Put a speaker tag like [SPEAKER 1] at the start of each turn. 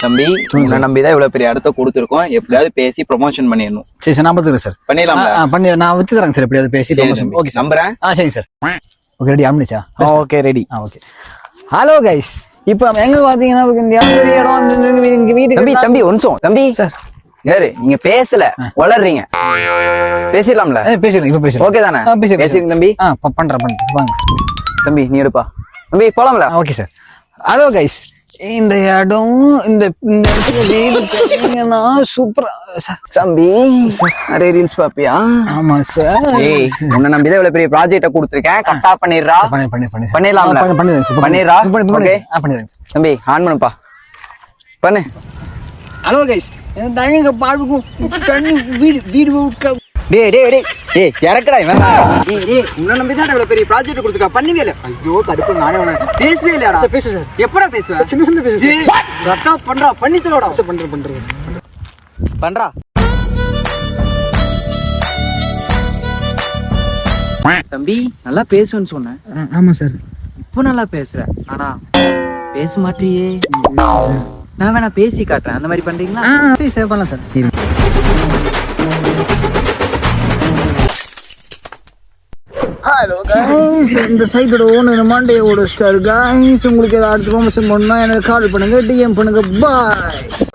[SPEAKER 1] தம்பி உன்னை நம்பிதான் இவ்வளவு பெரிய இடத்த கொடுத்துருக்கோம். எப்படியாவது பேசி ப்ரொமோஷன் பண்ணிடணும்.
[SPEAKER 2] சரி சார், நான் பார்த்துக்கிறேன் சார்.
[SPEAKER 1] பண்ணிடலாம்.
[SPEAKER 2] பண்ணி நான் வச்சு தரேன் சார். எப்படியாவது பேசி ப்ரொமோஷன். ஓகே
[SPEAKER 1] நம்புறேன்.
[SPEAKER 2] சரி சார். ஓகே, ரெடி ஆமிச்சா?
[SPEAKER 1] Okay ready.
[SPEAKER 2] Okay. Hello guys, இப்போ நம்ம எங்க பாத்தீங்கன்னா இந்த பெரிய இடம் எங்க வீட்டுக்கு.
[SPEAKER 1] தம்பி தம்பி ஒன்சம் தம்பி
[SPEAKER 2] சார்.
[SPEAKER 1] யாரு நீங்க பேசல வளர்றீங்க, பேசிடலாம்ல?
[SPEAKER 2] பேசிடுறேன், இப்போ பேசுறேன்.
[SPEAKER 1] ஓகே தானே? பேசிடுங்க தம்பி.
[SPEAKER 2] பண்றேன் வாங்க
[SPEAKER 1] தம்பி. நீ எடுப்பா தம்பி, போலாம்ல?
[SPEAKER 2] Okay sir. ஹலோ கைஸ், இந்த இடம் இந்த இடத்துல வீடு பார்த்தீங்கன்னா சூப்பரா சார்.
[SPEAKER 1] தம்பி நிறைய ரீல்ஸ் பாப்பியா?
[SPEAKER 2] ஆமா சார்.
[SPEAKER 1] ஏய், உன்னை நம்பிதான் இவ்வளவு பெரிய ப்ராஜெக்ட கொடுத்துருக்கேன். கரெக்டா பண்ணிடுறா? பண்ணிடலாம்ல? பண்ணிடுறா? ஓகே
[SPEAKER 2] பண்ணிடுறேன் சார்.
[SPEAKER 1] தம்பி ஆன் பண்ணுப்பா, பண்ணு.
[SPEAKER 2] ஹலோ கைஸ், தயங்க பாடுக்கும் தண்ணி வீடு வீடு
[SPEAKER 1] டேய் டேய் டேய் டேய் இறக்குடா இவன். டேய் டேய் உன்னை நம்பிதான் இவ்வளவு பெரிய ப்ராஜெக்ட் கொடுத்துருக்கா, பண்ணவே இல்ல. ஐயோ கடுப்பு, நானே உன பேசவே இல்லையாடா?
[SPEAKER 2] பேசு சார்.
[SPEAKER 1] எப்படா பேசுவேன்?
[SPEAKER 2] சின்ன சின்ன பேசு.
[SPEAKER 1] கரெக்டா பண்றா, பண்ணி தரோடா.
[SPEAKER 2] பண்றேன்
[SPEAKER 1] பண்றா. தம்பி நல்லா பேசுவேன்னு சொன்னேன்.
[SPEAKER 2] ஆமா சார்.
[SPEAKER 1] இப்போ நல்லா பேசுற, ஆனா பேச மாட்டியே. நான் வேணா பேசி காட்டுறேன், அந்த மாதிரி பண்றீங்களா?
[SPEAKER 2] சரி சார், பண்ணலாம் சார். ஹலோ கைஸ், இந்த சைட்டோட ஓனர் மண்டையை ஓட ஸ்டார் கைஸ். உங்களுக்கு ஏதாவது அடுத்த ப்ரொமோஷன் பண்ணா எனக்கு கால் பண்ணுங்க, டிஎம் பண்ணுங்க. பாய்.